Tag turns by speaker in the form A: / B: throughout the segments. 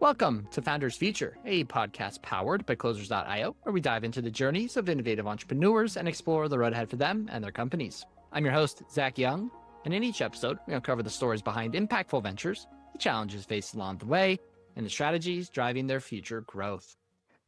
A: Welcome to Founders Future, a podcast powered by Closers.io, where we dive into the journeys of innovative entrepreneurs and explore the road ahead for them and their companies. I'm your host, Zach Young, and in each episode, we uncover the stories behind impactful ventures, the challenges faced along the way, and the strategies driving their future growth.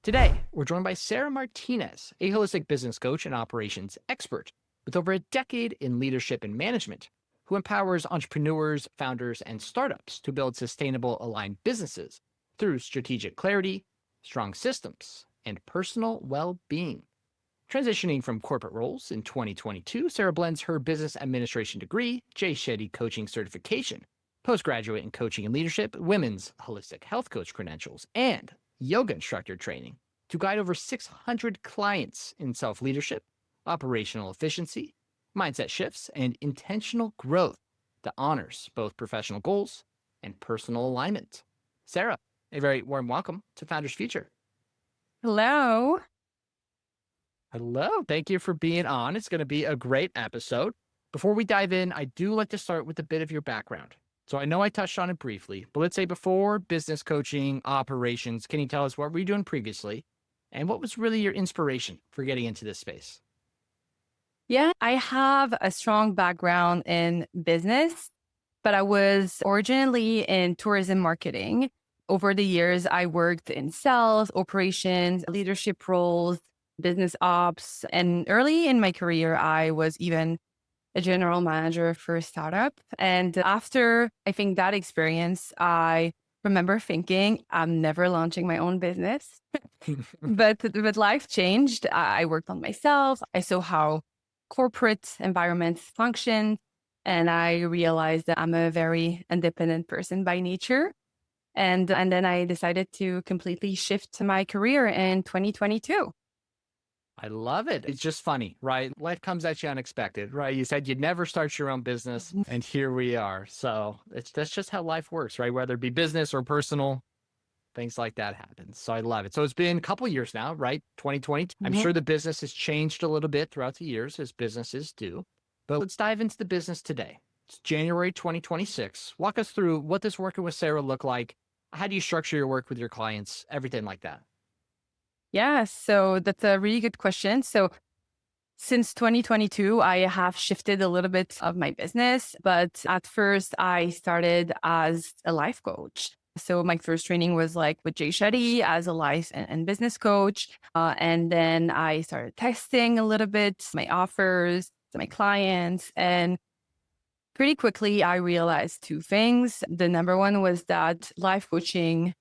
A: Today, we're joined by Sarah Martinez, a holistic business coach and operations expert with over a decade in leadership and management, who empowers entrepreneurs, founders, and startups to build sustainable, aligned businesses through strategic clarity, strong systems, and personal well-being. Transitioning from corporate roles in 2022, Sarah blends her business administration degree, J. Shetty coaching certification, postgraduate in coaching and leadership, women's holistic health coach credentials, and yoga instructor training to guide over 600 clients in self-leadership, operational efficiency, mindset shifts, and intentional growth that honors both professional goals and personal alignment. Sarah, a very warm welcome to Founders Future.
B: Hello.
A: Hello. Thank you for being on. It's going to be a great episode. Before we dive in, I do like to start with a bit of your background. So I know I touched on it briefly, but let's say before business coaching, operations, can you tell us what were you doing previously? And what was really your inspiration for getting into this space?
B: Yeah, I have a strong background in business, but I was originally in tourism marketing. Over the years, I worked in sales, operations, leadership roles, business ops. And early in my career, I was even a general manager for a startup. And after I think that experience, I remember thinking, I'm never launching my own business. But life changed. I worked on myself. I saw how corporate environments function. And I realized that I'm a very independent person by nature. And then I decided to completely shift my career in 2022.
A: I love it. It's just funny, right? Life comes at you unexpected, right? You said you'd never start your own business, and here we are. So that's just how life works, right? Whether it be business or personal, things like that happen. So I love it. So it's been a couple of years now, right? 2020. I'm
B: Mhm.
A: sure the business has changed a little bit throughout the years, as businesses do. But let's dive into the business today. It's January 2026. Walk us through what does working with Sarah look like? How do you structure your work with your clients? Everything like that.
B: Yeah, so that's a really good question. So since 2022, I have shifted a little bit of my business, but at first I started as a life coach. So my first training was like with Jay Shetty as a life and business coach. And then I started testing a little bit my offers to my clients. And pretty quickly, I realized two things. The number one was that life coaching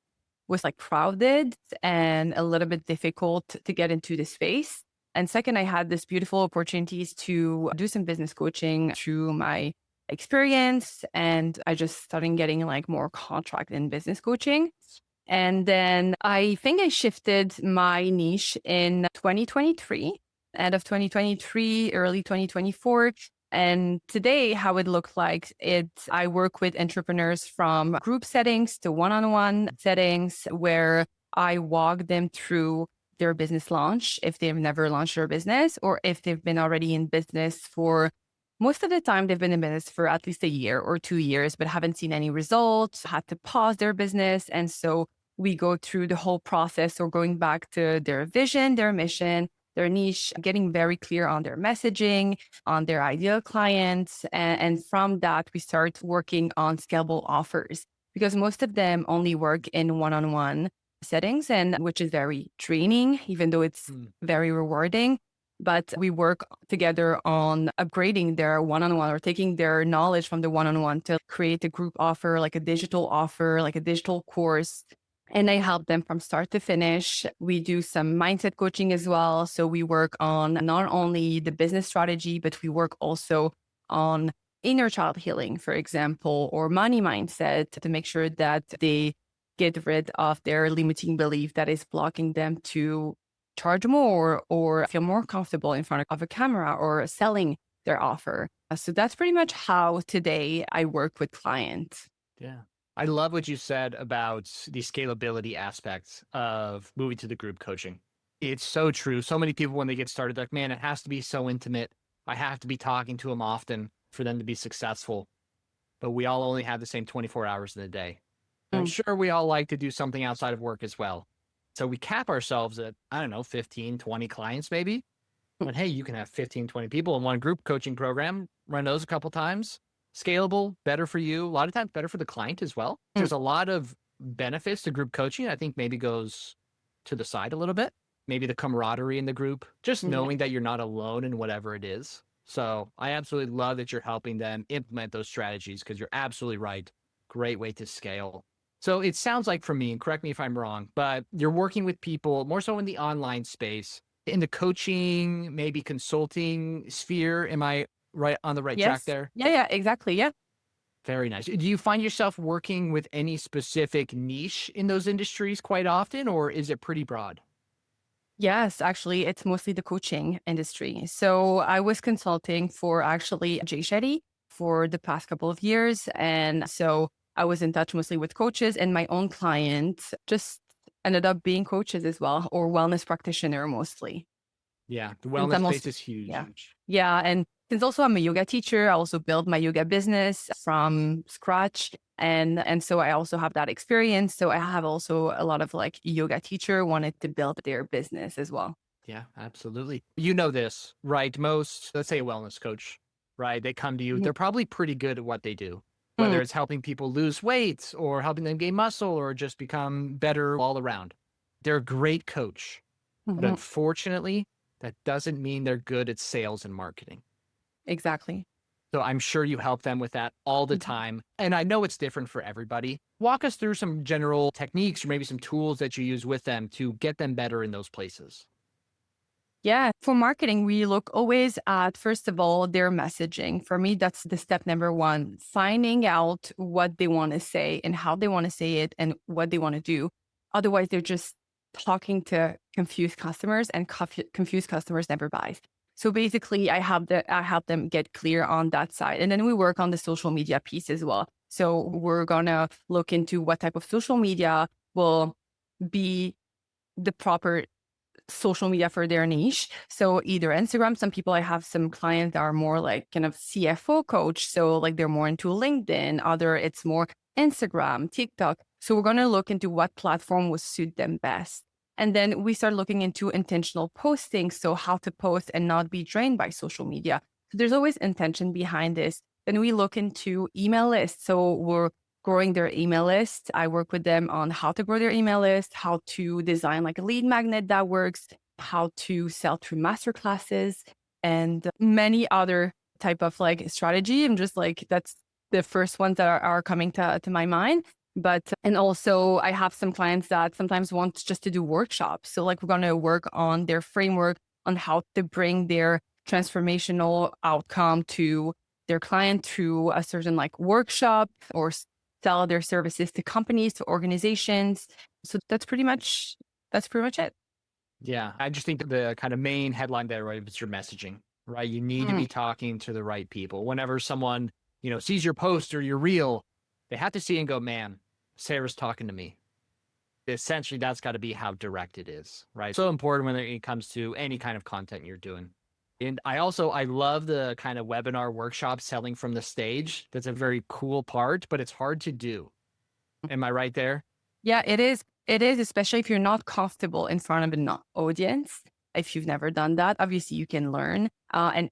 B: was like crowded and a little bit difficult to get into the space. And second, I had this beautiful opportunities to do some business coaching through my experience. And I just started getting like more contract in business coaching. And then I think I shifted my niche in 2023, end of 2023, early 2024. And today, how it looks like I work with entrepreneurs from group settings to one-on-one settings where I walk them through their business launch if they've never launched their business or if they've been already in business for most of the time they've been in business for at least a year or 2 years, but haven't seen any results, had to pause their business. And so we go through the whole process or going back to their vision, their mission, their niche, getting very clear on their messaging, on their ideal clients. And from that, we start working on scalable offers because most of them only work in one-on-one settings, and which is very draining, even though it's very rewarding. But we work together on upgrading their one-on-one or taking their knowledge from the one-on-one to create a group offer, like a digital course. And I help them from start to finish. We do some mindset coaching as well. So we work on not only the business strategy, but we work also on inner child healing, for example, or money mindset to make sure that they get rid of their limiting belief that is blocking them to charge more or feel more comfortable in front of a camera or selling their offer. So that's pretty much how today I work with clients.
A: Yeah. I love what you said about the scalability aspects of moving to the group coaching. It's so true. So many people, when they get started, they're like, man, it has to be so intimate. I have to be talking to them often for them to be successful. But we all only have the same 24 hours in a day. I'm
B: Mm.
A: sure we all like to do something outside of work as well. So we cap ourselves at, I don't know, 15, 20 clients maybe.
B: Mm.
A: But hey, you can have 15, 20 people in one group coaching program, run those a couple times. Scalable, better for you. A lot of times better for the client as well.
B: Mm.
A: There's a lot of benefits to group coaching. I think maybe goes to the side a little bit. Maybe the camaraderie in the group, just
B: Yeah.
A: knowing that you're not alone in whatever it is. So I absolutely love that you're helping them implement those strategies because you're absolutely right. Great way to scale. So it sounds like for me, and correct me if I'm wrong, but you're working with people more so in the online space, in the coaching, maybe consulting sphere. Am I right on the right track
B: Yes.
A: there?
B: Yeah, yeah, exactly. Yeah.
A: Very nice. Do you find yourself working with any specific niche in those industries quite often, or is it pretty broad?
B: Yes, actually, it's mostly the coaching industry. So I was consulting for actually Jay Shetty for the past couple of years. And so I was in touch mostly with coaches, and my own clients just ended up being coaches as well, or wellness practitioner mostly.
A: Yeah, the
B: Since
A: wellness
B: I'm
A: space
B: also,
A: is huge.
B: yeah. Yeah. And since also I'm a yoga teacher, I also built my yoga business from scratch. And so I also have that experience. So I have also a lot of like yoga teacher wanted to build their business as well.
A: Yeah, absolutely. You know this, right? Most, let's say a wellness coach, right? They come to you,
B: Mhm.
A: they're probably pretty good at what they do,
B: Mm.
A: whether it's helping people lose weight or helping them gain muscle or just become better all around. They're a great coach. But
B: Mhm.
A: unfortunately, that doesn't mean they're good at sales and marketing.
B: Exactly.
A: So I'm sure you help them with that all the
B: Mhm.
A: time. And I know it's different for everybody. Walk us through some general techniques or maybe some tools that you use with them to get them better in those places.
B: Yeah. For marketing, we look always at, first of all, their messaging. For me, that's the step number one, finding out what they want to say and how they want to say it and what they want to do. Otherwise, they're just talking to confused customers, and confused customers never buy. So basically, I help them get clear on that side. And then we work on the social media piece as well. So we're gonna look into what type of social media will be the proper social media for their niche. So either Instagram, some people, I have some clients that are more like kind of CFO coach. So like they're more into LinkedIn, other it's more Instagram, TikTok. So we're going to look into what platform will suit them best. And then we start looking into intentional posting. So how to post and not be drained by social media. So there's always intention behind this. Then we look into email lists. So we're growing their email list. I work with them on how to grow their email list, how to design like a lead magnet that works, how to sell through masterclasses, and many other type of like strategy. I'm just like, that's the first ones that are coming to my mind. But, and also I have some clients that sometimes want just to do workshops. So like we're going to work on their framework on how to bring their transformational outcome to their client through a certain like workshop or sell their services to companies, to organizations. So that's pretty much it.
A: Yeah, I just think that the kind of main headline there, right, is your messaging, right? You need to
B: Mm.
A: be talking to the right people. Whenever someone, sees your post or your reel, they have to see and go, man, Sarah's talking to me. Essentially, that's got to be how direct it is, right? So important when it comes to any kind of content you're doing. And I love the kind of webinar workshop selling from the stage. That's a very cool part, but it's hard to do. Am I right there?
B: Yeah, it is. It is, especially if you're not comfortable in front of an audience. If you've never done that, obviously you can learn. And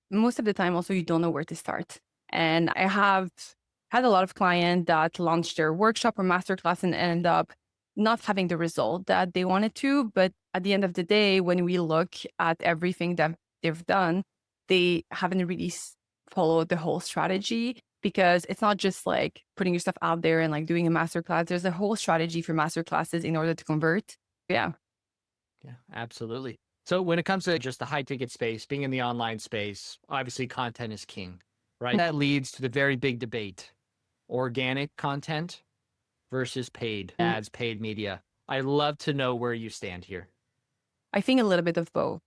B: most of the time, also, you don't know where to start. And I have had a lot of clients that launched their workshop or masterclass and end up not having the result that they wanted to. But at the end of the day, when we look at everything that they've done, they haven't really followed the whole strategy, because it's not just like putting your stuff out there and like doing a masterclass. There's a whole strategy for masterclasses in order to convert. Yeah.
A: Yeah, absolutely. So when it comes to just the high ticket space, being in the online space, obviously content is king, right? That leads to the very big debate, organic content versus paid
B: Mhm.
A: ads, paid media. I'd love to know where you stand here.
B: I think a little bit of both,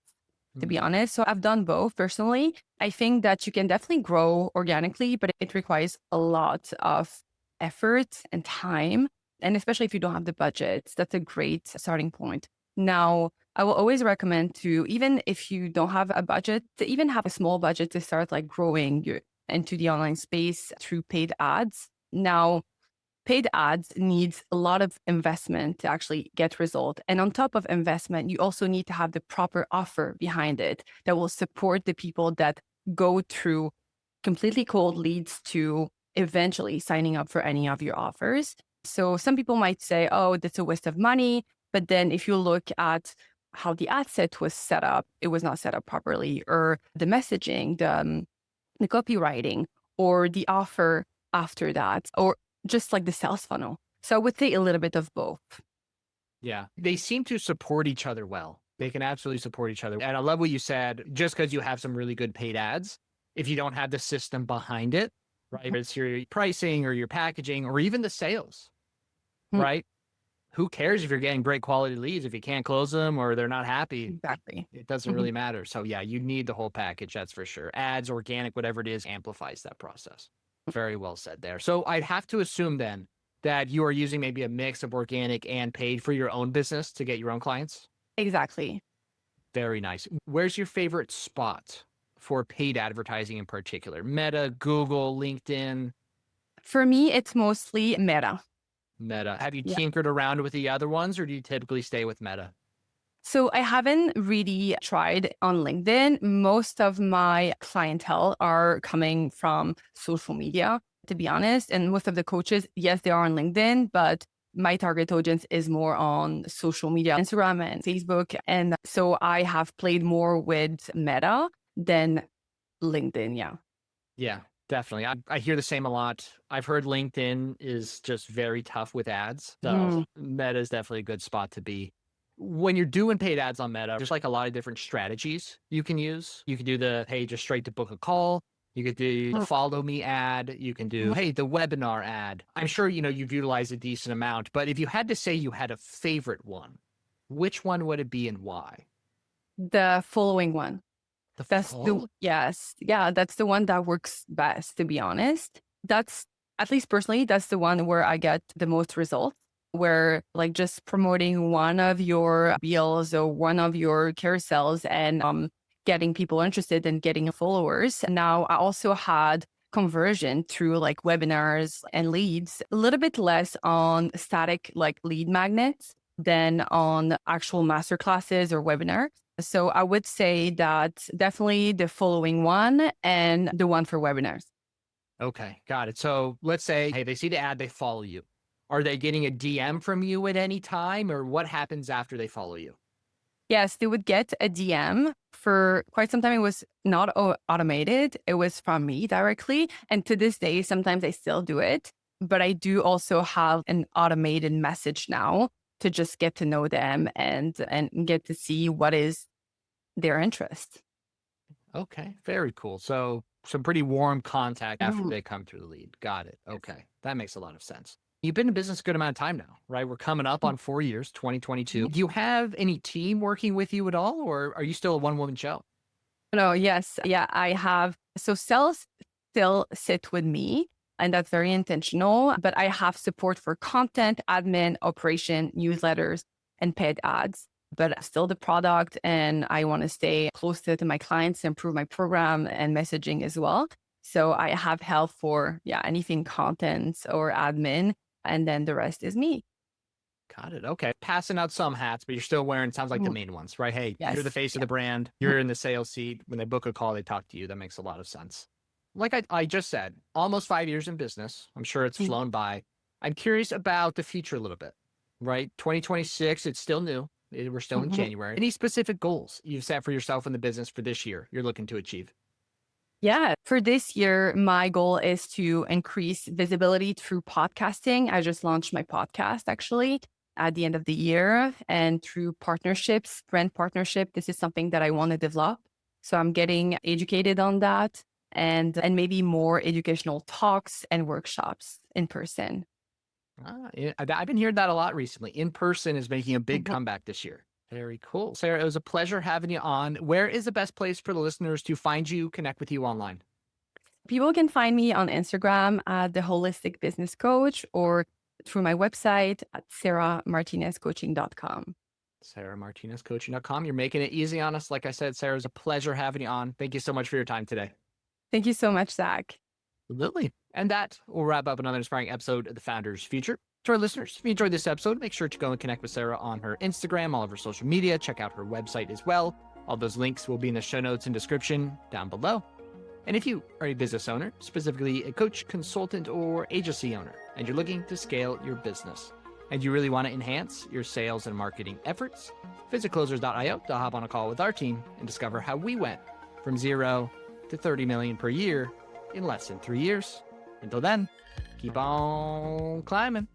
B: to
A: Mhm.
B: be honest. So I've done both personally. I think that you can definitely grow organically, but it requires a lot of effort and time. And especially if you don't have the budget, that's a great starting point. Now, I will always recommend to, even if you don't have a budget, to even have a small budget to start like growing into the online space through paid ads. Now, paid ads needs a lot of investment to actually get result. And on top of investment, you also need to have the proper offer behind it that will support the people that go through completely cold leads to eventually signing up for any of your offers. So some people might say, oh, that's a waste of money. But then if you look at how the ad set was set up, it was not set up properly, or the messaging, the copywriting, or the offer after that, or just like the sales funnel. So I would say a little bit of both.
A: Yeah. They seem to support each other well. They can absolutely support each other. And I love what you said, just because you have some really good paid ads, if you don't have the system behind it, right? If it's your pricing or your packaging or even the sales,
B: Mm,
A: right? Who cares if you're getting great quality leads if you can't close them or they're not happy?
B: exactly.
A: It doesn't
B: Mhm.
A: really matter. So yeah, you need the whole package, that's for sure. Ads, organic, whatever it is, amplifies that process. Very well said there. So I'd have to assume then that you are using maybe a mix of organic and paid for your own business to get your own clients.
B: Exactly.
A: Very nice. Where's your favorite spot for paid advertising in particular? Meta, Google, LinkedIn,
B: For me, it's mostly Meta.
A: Meta. Have you
B: Yeah.
A: tinkered around with the other ones or do you typically stay with Meta?
B: So I haven't really tried on LinkedIn. Most of my clientele are coming from social media, to be honest. And most of the coaches, yes, they are on LinkedIn, but my target audience is more on social media, Instagram and Facebook. And so I have played more with Meta than LinkedIn. Yeah.
A: Yeah, definitely. I hear the same a lot. I've heard LinkedIn is just very tough with ads. So
B: Mhm.
A: Meta is definitely a good spot to be. When you're doing paid ads on Meta, there's like a lot of different strategies you can use. You can do the, hey, just straight to book a call. You could do the follow me ad. You can do, hey, the webinar ad. I'm sure, you've utilized a decent amount, but if you had to say you had a favorite one, which one would it be and why?
B: The following one.
A: The
B: That's the
A: full?
B: yes. Yeah, that's the one that works best, to be honest. That's at least personally, that's the one where I get the most results, where like just promoting one of your reels or one of your carousels and getting people interested and getting followers. Now I also had conversion through like webinars and leads, a little bit less on static like lead magnets than on actual master classes or webinars. So I would say that definitely the following one and the one for webinars.
A: Okay, got it. So let's say, hey, they see the ad, they follow you. Are they getting a DM from you at any time, or what happens after they follow you?
B: Yes, they would get a DM. For quite some time. It was not automated. It was from me directly. And to this day, sometimes I still do it. But I do also have an automated message now to just get to know them and get to see what is their interest.
A: Okay, very cool. So some pretty warm contact after
B: Mhm.
A: they come through the lead. Got it. Okay, that makes a lot of sense. You've been in business a good amount of time now, right? We're coming up on 4 years, 2022. Do you have any team working with you at all, or are you still a one-woman show?
B: No, yes. Yeah, I have. So sales still sit with me, and that's very intentional. But I have support for content, admin, operation, newsletters, and paid ads. But still the product, and I want to stay closer to my clients, improve my program and messaging as well. So I have help for, yeah, anything content or admin. And then the rest is me.
A: Got it. Okay. Passing out some hats, but you're still wearing, sounds like the
B: Mhm.
A: main ones, right? Hey, you're the
B: Yes.
A: face of
B: Yeah.
A: the brand.
B: Mhm.
A: You're in the sales seat. When they book a call, they talk to you. That makes a lot of sense. Like I just said, almost 5 years in business. I'm sure it's
B: Mhm.
A: flown by. I'm curious about the future a little bit, right? 2026, it's still new. We're still in
B: Mhm.
A: January. Any specific goals you've set for yourself in the business for this year you're looking to achieve?
B: Yeah, for this year, my goal is to increase visibility through podcasting. I just launched my podcast actually at the end of the year and through partnerships, brand partnership. This is something that I want to develop. So I'm getting educated on that and maybe more educational talks and workshops in person.
A: Yeah, I've been hearing that a lot recently. In person is making a big
B: Mhm.
A: comeback this year. Very cool. Sarah, it was a pleasure having you on. Where is the best place for the listeners to find you, connect with you online?
B: People can find me on Instagram at the Holistic Business Coach or through my website at sarahmartinezcoaching.com.
A: SarahMartinezCoaching.com. You're making it easy on us. Like I said, Sarah, it's a pleasure having you on. Thank you so much for your time today.
B: Thank you so much, Zach.
A: Absolutely. And that will wrap up another inspiring episode of The Founder's Future. To our listeners, if you enjoyed this episode, make sure to go and connect with Sarah on her Instagram, all of her social media. Check out her website as well. All those links will be in the show notes and description down below. And if you are a business owner, specifically a coach, consultant, or agency owner, and you're looking to scale your business, and you really want to enhance your sales and marketing efforts, visit closers.io to hop on a call with our team and discover how we went from 0 to 30 million per year in less than 3 years. Until then, keep on climbing.